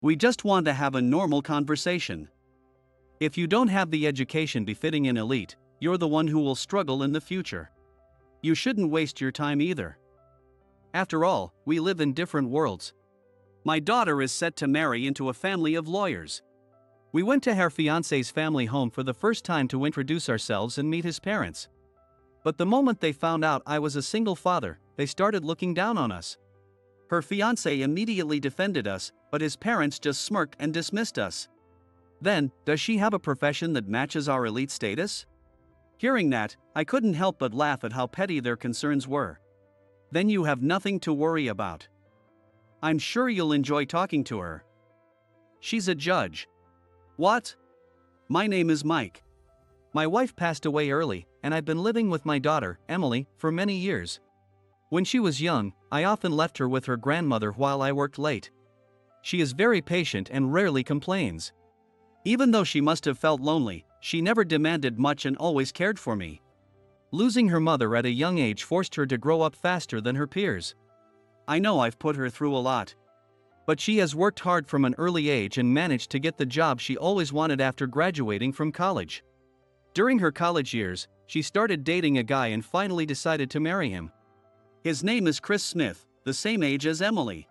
We just want to have a normal conversation. If you don't have the education befitting an elite, you're the one who will struggle in the future. You shouldn't waste your time either. After all, we live in different worlds. My daughter is set to marry into a family of lawyers. We went to her fiancé's family home for the first time to introduce ourselves and meet his parents. But the moment they found out I was a single father, they started looking down on us. Her fiancé immediately defended us, but his parents just smirked and dismissed us. Then, does she have a profession that matches our elite status? Hearing that, I couldn't help but laugh at how petty their concerns were. Then you have nothing to worry about. I'm sure you'll enjoy talking to her. She's a judge. What? My name is Mike. My wife passed away early, and I've been living with my daughter, Emily, for many years. When she was young, I often left her with her grandmother while I worked late. She is very patient and rarely complains. Even though she must have felt lonely, she never demanded much and always cared for me. Losing her mother at a young age forced her to grow up faster than her peers. I know I've put her through a lot. But she has worked hard from an early age and managed to get the job she always wanted after graduating from college. During her college years, she started dating a guy and finally decided to marry him. His name is Chris Smith, the same age as Emily.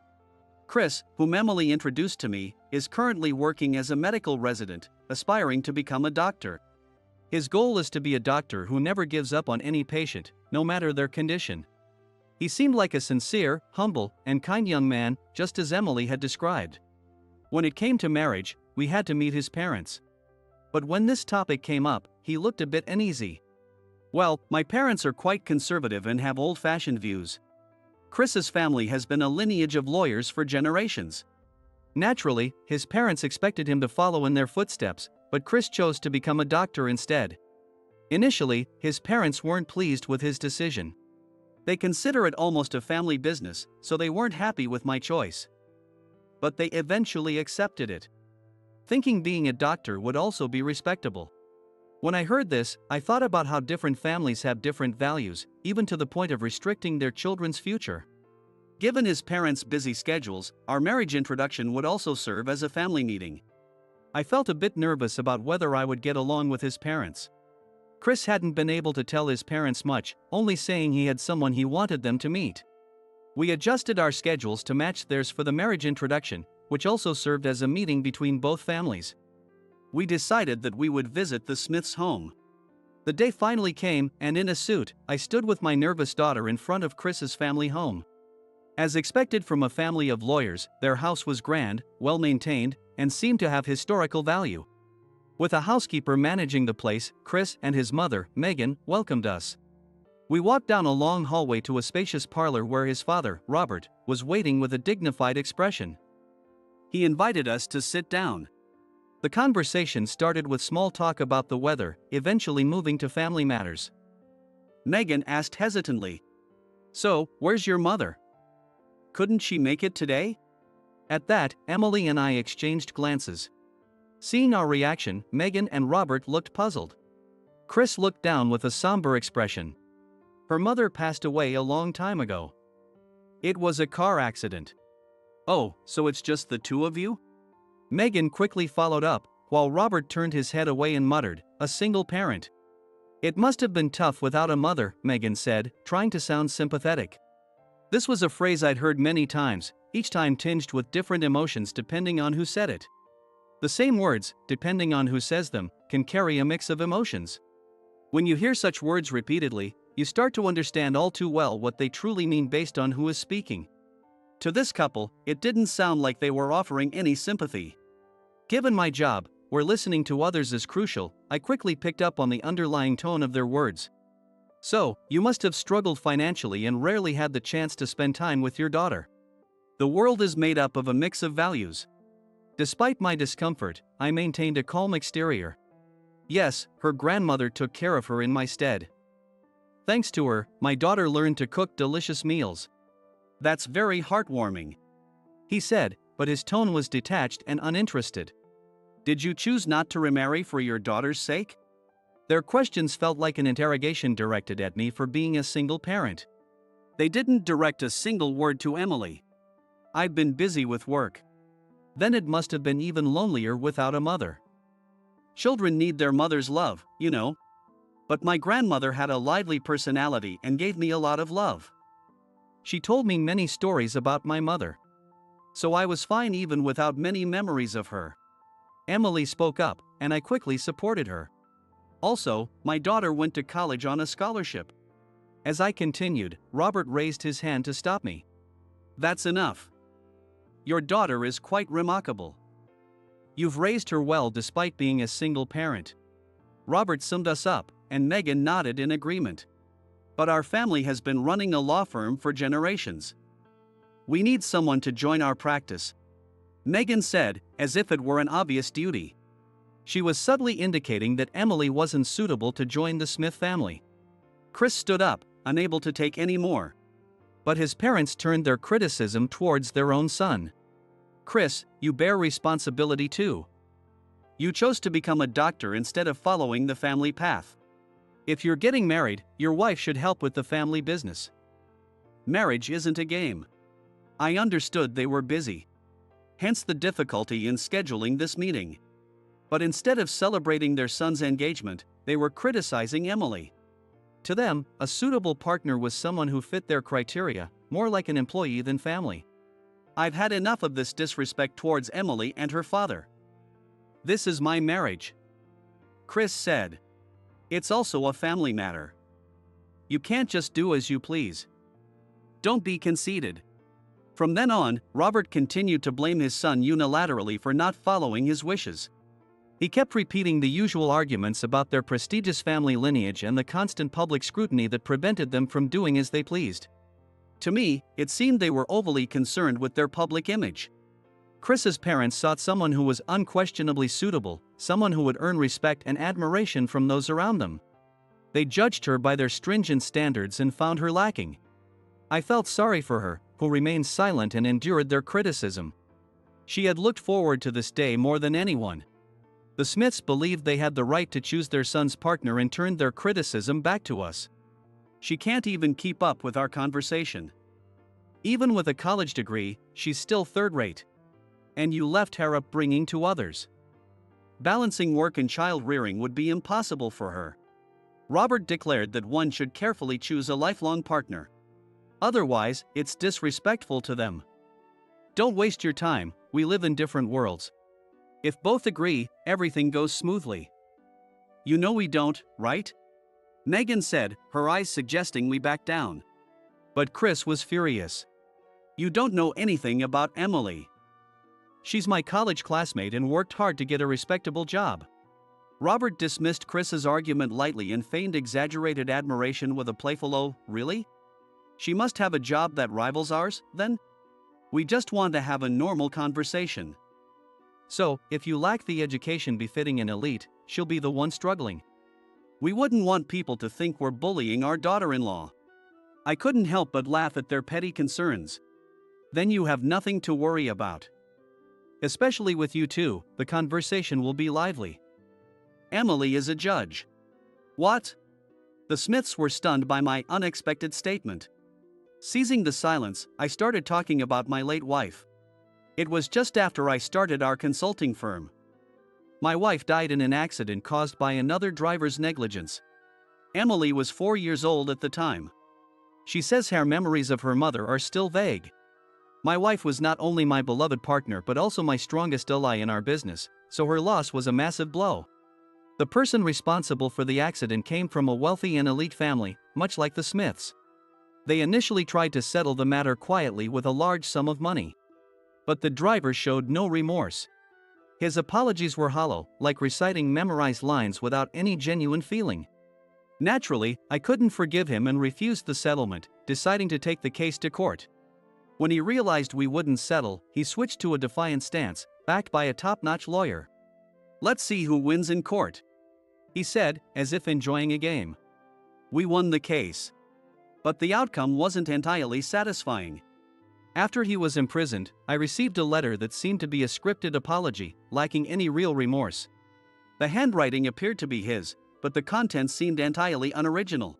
Chris, whom Emily introduced to me, is currently working as a medical resident, aspiring to become a doctor. His goal is to be a doctor who never gives up on any patient, no matter their condition. He seemed like a sincere, humble, and kind young man, just as Emily had described. When it came to marriage, we had to meet his parents. But when this topic came up, he looked a bit uneasy. Well, my parents are quite conservative and have old-fashioned views. Chris's family has been a lineage of lawyers for generations. Naturally, his parents expected him to follow in their footsteps, but Chris chose to become a doctor instead. Initially, his parents weren't pleased with his decision. They consider it almost a family business, so they weren't happy with my choice. But they eventually accepted it, thinking being a doctor would also be respectable. When I heard this, I thought about how different families have different values, even to the point of restricting their children's future. Given his parents' busy schedules, our marriage introduction would also serve as a family meeting. I felt a bit nervous about whether I would get along with his parents. Chris hadn't been able to tell his parents much, only saying he had someone he wanted them to meet. We adjusted our schedules to match theirs for the marriage introduction, which also served as a meeting between both families. We decided that we would visit the Smiths' home. The day finally came, and in a suit, I stood with my nervous daughter in front of Chris's family home. As expected from a family of lawyers, their house was grand, well-maintained, and seemed to have historical value. With a housekeeper managing the place, Chris and his mother, Megan, welcomed us. We walked down a long hallway to a spacious parlor where his father, Robert, was waiting with a dignified expression. He invited us to sit down. The conversation started with small talk about the weather, eventually moving to family matters. Megan asked hesitantly, "So, where's your mother? Couldn't she make it today?" At that, Emily and I exchanged glances. Seeing our reaction, Megan and Robert looked puzzled. Chris looked down with a somber expression. Her mother passed away a long time ago. It was a car accident. Oh, so it's just the two of you? Megan quickly followed up, while Robert turned his head away and muttered, "A single parent." It must have been tough without a mother, Megan said, trying to sound sympathetic. This was a phrase I'd heard many times, each time tinged with different emotions depending on who said it. The same words, depending on who says them, can carry a mix of emotions. When you hear such words repeatedly, you start to understand all too well what they truly mean based on who is speaking. To this couple, it didn't sound like they were offering any sympathy. Given my job, where listening to others is crucial, I quickly picked up on the underlying tone of their words. "So, you must have struggled financially and rarely had the chance to spend time with your daughter. The world is made up of a mix of values." Despite my discomfort, I maintained a calm exterior. Yes, her grandmother took care of her in my stead. Thanks to her, my daughter learned to cook delicious meals. "That's very heartwarming," he said, but his tone was detached and uninterested. "Did you choose not to remarry for your daughter's sake?" Their questions felt like an interrogation directed at me for being a single parent. They didn't direct a single word to Emily. I'd been busy with work. Then it must have been even lonelier without a mother. Children need their mother's love, you know. But my grandmother had a lively personality and gave me a lot of love. She told me many stories about my mother. So I was fine even without many memories of her. Emily spoke up, and I quickly supported her. Also, my daughter went to college on a scholarship. As I continued, Robert raised his hand to stop me. That's enough. Your daughter is quite remarkable. You've raised her well despite being a single parent. Robert summed us up, and Megan nodded in agreement. But our family has been running a law firm for generations. We need someone to join our practice, Megan said, as if it were an obvious duty. She was subtly indicating that Emily wasn't suitable to join the Smith family. Chris stood up, unable to take any more. But his parents turned their criticism towards their own son. Chris, you bear responsibility too. You chose to become a doctor instead of following the family path. If you're getting married, your wife should help with the family business. Marriage isn't a game. I understood they were busy. Hence the difficulty in scheduling this meeting. But instead of celebrating their son's engagement, they were criticizing Emily. To them, a suitable partner was someone who fit their criteria, more like an employee than family. I've had enough of this disrespect towards Emily and her father. This is my marriage, Chris said. It's also a family matter. You can't just do as you please. Don't be conceited. From then on, Robert continued to blame his son unilaterally for not following his wishes. He kept repeating the usual arguments about their prestigious family lineage and the constant public scrutiny that prevented them from doing as they pleased. To me, it seemed they were overly concerned with their public image. Chris's parents sought someone who was unquestionably suitable, someone who would earn respect and admiration from those around them. They judged her by their stringent standards and found her lacking. I felt sorry for her, who remained silent and endured their criticism. She had looked forward to this day more than anyone. The Smiths believed they had the right to choose their son's partner and turned their criticism back to us. She can't even keep up with our conversation. Even with a college degree, she's still third-rate. And you left her upbringing to others. Balancing work and child-rearing would be impossible for her. Robert declared that one should carefully choose a lifelong partner. Otherwise, it's disrespectful to them. Don't waste your time, we live in different worlds. If both agree, everything goes smoothly. You know we don't, right? Megan said, her eyes suggesting we back down. But Chris was furious. You don't know anything about Emily. She's my college classmate and worked hard to get a respectable job. Robert dismissed Chris's argument lightly and feigned exaggerated admiration with a playful "Oh, really? She must have a job that rivals ours, then? We just want to have a normal conversation. So, if you lack the education befitting an elite, she'll be the one struggling. We wouldn't want people to think we're bullying our daughter-in-law." I couldn't help but laugh at their petty concerns. Then you have nothing to worry about. Especially with you two, the conversation will be lively. Emily is a judge. What? The Smiths were stunned by my unexpected statement. Seizing the silence, I started talking about my late wife. It was just after I started our consulting firm. My wife died in an accident caused by another driver's negligence. Emily was 4 years old at the time. She says her memories of her mother are still vague. My wife was not only my beloved partner but also my strongest ally in our business, so her loss was a massive blow. The person responsible for the accident came from a wealthy and elite family, much like the Smiths. They initially tried to settle the matter quietly with a large sum of money. But the driver showed no remorse. His apologies were hollow, like reciting memorized lines without any genuine feeling. Naturally, I couldn't forgive him and refused the settlement, deciding to take the case to court. When he realized we wouldn't settle, he switched to a defiant stance, backed by a top-notch lawyer. "Let's see who wins in court," he said, as if enjoying a game. We won the case. But the outcome wasn't entirely satisfying. After he was imprisoned, I received a letter that seemed to be a scripted apology, lacking any real remorse. The handwriting appeared to be his, but the contents seemed entirely unoriginal.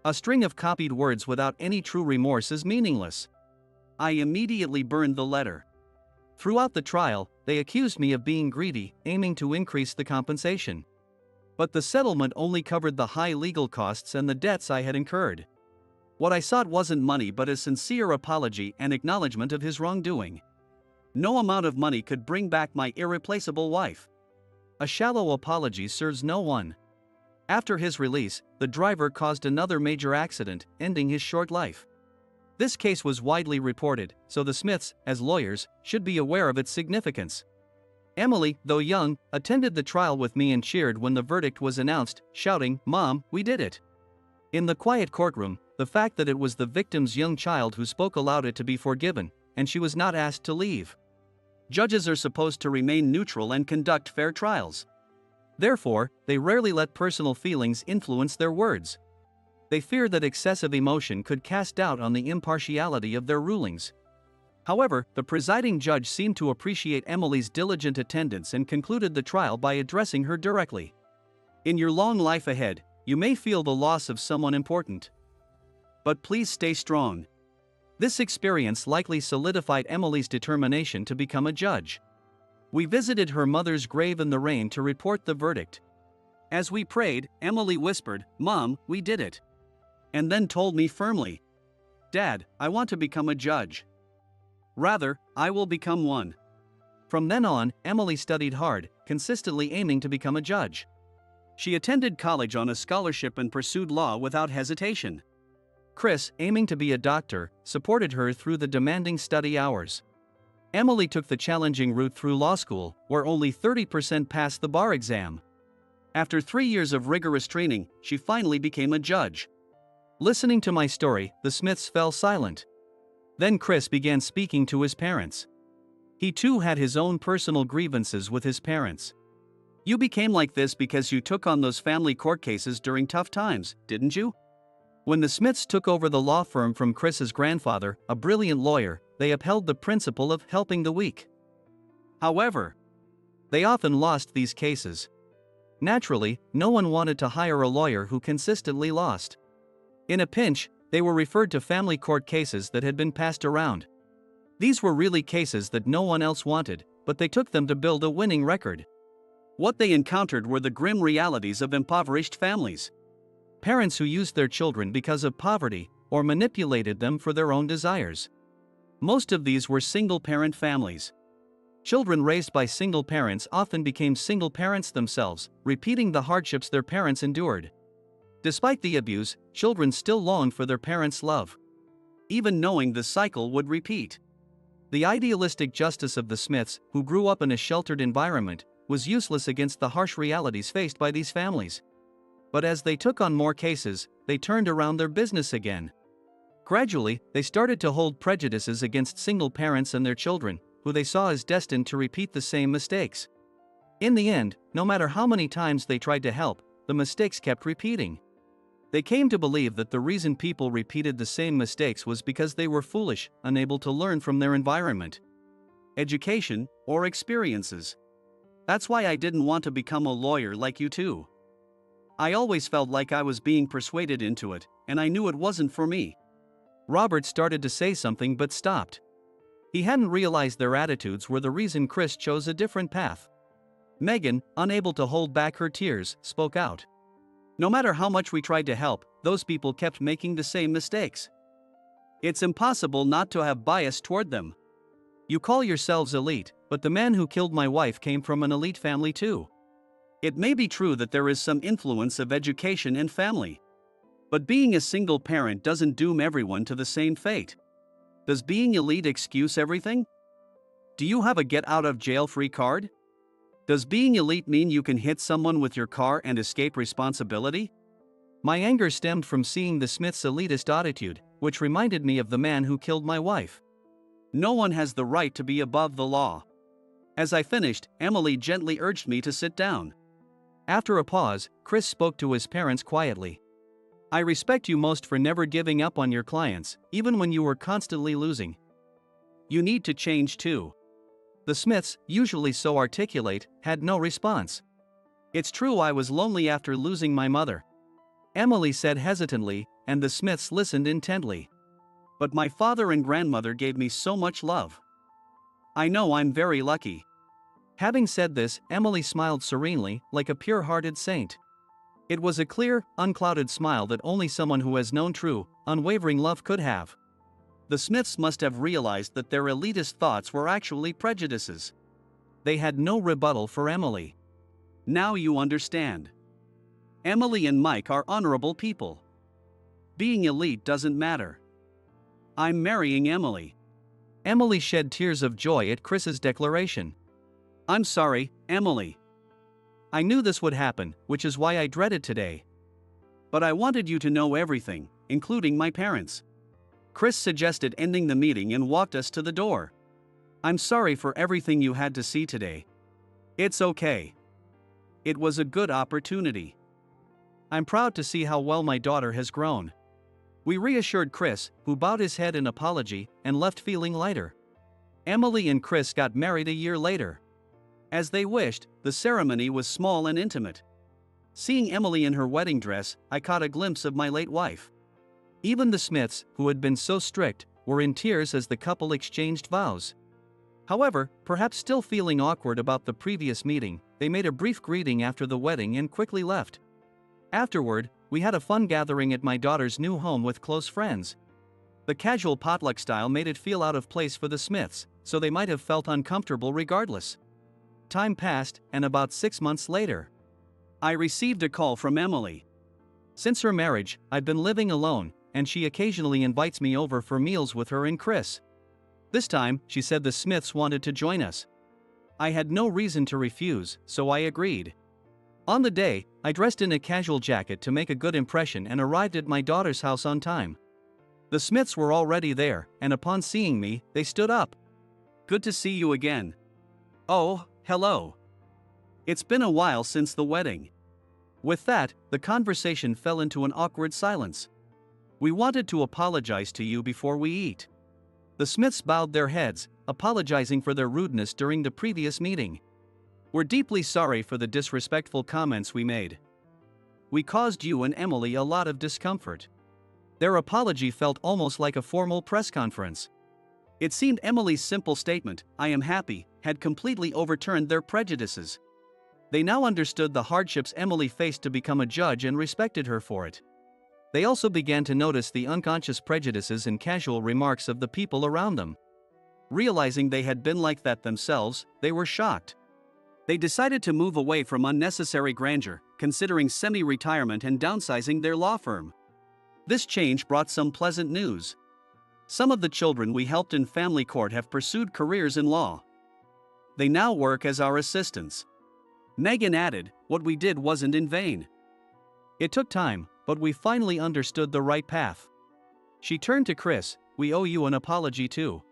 A string of copied words without any true remorse is meaningless. I immediately burned the letter. Throughout the trial, they accused me of being greedy, aiming to increase the compensation. But the settlement only covered the high legal costs and the debts I had incurred. What I sought wasn't money but a sincere apology and acknowledgement of his wrongdoing. No amount of money could bring back my irreplaceable wife. A shallow apology serves no one. After his release, the driver caused another major accident, ending his short life. This case was widely reported, so the Smiths, as lawyers, should be aware of its significance. Emily, though young, attended the trial with me and cheered when the verdict was announced, shouting, "Mom, we did it." In the quiet courtroom, the fact that it was the victim's young child who spoke allowed it to be forgiven, and she was not asked to leave. Judges are supposed to remain neutral and conduct fair trials. Therefore, they rarely let personal feelings influence their words. They fear that excessive emotion could cast doubt on the impartiality of their rulings. However, the presiding judge seemed to appreciate Emily's diligent attendance and concluded the trial by addressing her directly. In your long life ahead, you may feel the loss of someone important. But please stay strong. This experience likely solidified Emily's determination to become a judge. We visited her mother's grave in the rain to report the verdict. As we prayed, Emily whispered, "Mom, we did it." And then told me firmly, "Dad, I want to become a judge. Rather, I will become one." From then on, Emily studied hard, consistently aiming to become a judge. She attended college on a scholarship and pursued law without hesitation. Chris, aiming to be a doctor, supported her through the demanding study hours. Emily took the challenging route through law school, where only 30% passed the bar exam. After 3 years of rigorous training, she finally became a judge. Listening to my story, the Smiths fell silent. Then Chris began speaking to his parents. He too had his own personal grievances with his parents. "You became like this because you took on those family court cases during tough times, didn't you?" When the Smiths took over the law firm from Chris's grandfather, a brilliant lawyer, they upheld the principle of helping the weak. However, they often lost these cases. Naturally, no one wanted to hire a lawyer who consistently lost. In a pinch, they were referred to family court cases that had been passed around. These were really cases that no one else wanted, but they took them to build a winning record. What they encountered were the grim realities of impoverished families. Parents who used their children because of poverty, or manipulated them for their own desires. Most of these were single-parent families. Children raised by single parents often became single parents themselves, repeating the hardships their parents endured. Despite the abuse, children still longed for their parents' love, even knowing the cycle would repeat. The idealistic justice of the Smiths, who grew up in a sheltered environment, was useless against the harsh realities faced by these families. But as they took on more cases, they turned around their business again. Gradually, they started to hold prejudices against single parents and their children, who they saw as destined to repeat the same mistakes. In the end, no matter how many times they tried to help, the mistakes kept repeating. They came to believe that the reason people repeated the same mistakes was because they were foolish, unable to learn from their environment, education, or experiences. That's why I didn't want to become a lawyer like you two. I always felt like I was being persuaded into it, and I knew it wasn't for me. Robert started to say something but stopped. He hadn't realized their attitudes were the reason Chris chose a different path. Megan, unable to hold back her tears, spoke out. "No matter how much we tried to help, those people kept making the same mistakes. It's impossible not to have bias toward them. You call yourselves elite, but the man who killed my wife came from an elite family too. It may be true that there is some influence of education and family. But being a single parent doesn't doom everyone to the same fate. Does being elite excuse everything? Do you have a get-out-of-jail-free card? Does being elite mean you can hit someone with your car and escape responsibility?" My anger stemmed from seeing the Smiths' elitist attitude, which reminded me of the man who killed my wife. No one has the right to be above the law. As I finished, Emily gently urged me to sit down. After a pause, Chris spoke to his parents quietly. "I respect you most for never giving up on your clients, even when you were constantly losing. You need to change too." The Smiths, usually so articulate, had no response. "It's true I was lonely after losing my mother," Emily said hesitantly, and the Smiths listened intently. "But my father and grandmother gave me so much love. I know I'm very lucky. Having said this, Emily smiled serenely, like a pure-hearted saint. It was a clear, unclouded smile that only someone who has known true, unwavering love could have. The Smiths must have realized that their elitist thoughts were actually prejudices. They had no rebuttal for Emily. Now you understand. Emily and Mike are honorable people. Being elite doesn't matter. I'm marrying Emily. Emily shed tears of joy at Chris's declaration. I'm sorry, Emily. I knew this would happen, which is why I dreaded today. But I wanted you to know everything, including my parents. Chris suggested ending the meeting and walked us to the door. I'm sorry for everything you had to see today. It's okay. It was a good opportunity. I'm proud to see how well my daughter has grown. We reassured Chris, who bowed his head in apology and left feeling lighter. Emily and Chris got married a year later. As they wished, the ceremony was small and intimate. Seeing Emily in her wedding dress, I caught a glimpse of my late wife. Even the Smiths, who had been so strict, were in tears as the couple exchanged vows. However, perhaps still feeling awkward about the previous meeting, they made a brief greeting after the wedding and quickly left. Afterward, we had a fun gathering at my daughter's new home with close friends. The casual potluck style made it feel out of place for the Smiths, so they might have felt uncomfortable regardless. Time passed, and about 6 months later, I received a call from Emily. Since her marriage, I've been living alone, and she occasionally invites me over for meals with her and Chris. This time, she said the Smiths wanted to join us. I had no reason to refuse, so I agreed. On the day, I dressed in a casual jacket to make a good impression and arrived at my daughter's house on time. The Smiths were already there, and upon seeing me, they stood up. Good to see you again. Oh, hello. It's been a while since the wedding. With that, the conversation fell into an awkward silence. We wanted to apologize to you before we eat. The Smiths bowed their heads, apologizing for their rudeness during the previous meeting. We're deeply sorry for the disrespectful comments we made. We caused you and Emily a lot of discomfort. Their apology felt almost like a formal press conference. It seemed Emily's simple statement, "I am happy," had completely overturned their prejudices. They now understood the hardships Emily faced to become a judge and respected her for it. They also began to notice the unconscious prejudices and casual remarks of the people around them. Realizing they had been like that themselves, they were shocked. They decided to move away from unnecessary grandeur, considering semi-retirement and downsizing their law firm. This change brought some pleasant news. Some of the children we helped in family court have pursued careers in law. They now work as our assistants. Megan added, "What we did wasn't in vain. It took time, but we finally understood the right path." She turned to Chris, "We owe you an apology too.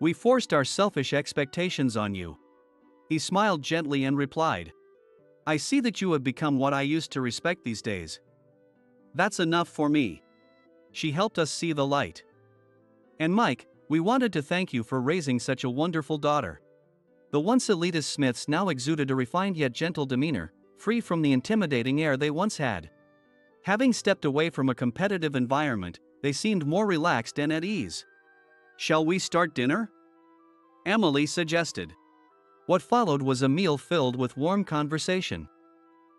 We forced our selfish expectations on you." He smiled gently and replied, "I see that you have become what I used to respect these days. That's enough for me." She helped us see the light. "And Mike, we wanted to thank you for raising such a wonderful daughter." The once elitist Smiths now exuded a refined yet gentle demeanor, free from the intimidating air they once had. Having stepped away from a competitive environment, they seemed more relaxed and at ease. "Shall we start dinner?" Emily suggested. What followed was a meal filled with warm conversation.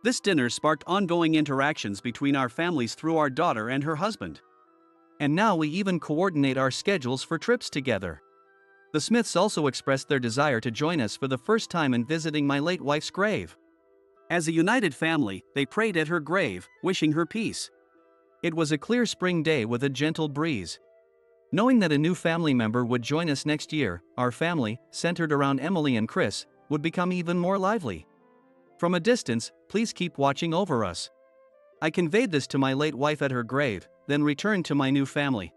This dinner sparked ongoing interactions between our families through our daughter and her husband. And now we even coordinate our schedules for trips together. The Smiths also expressed their desire to join us for the first time in visiting my late wife's grave. As a united family, they prayed at her grave, wishing her peace. It was a clear spring day with a gentle breeze. Knowing that a new family member would join us next year, our family, centered around Emily and Chris, would become even more lively. From a distance, please keep watching over us. I conveyed this to my late wife at her grave, then returned to my new family.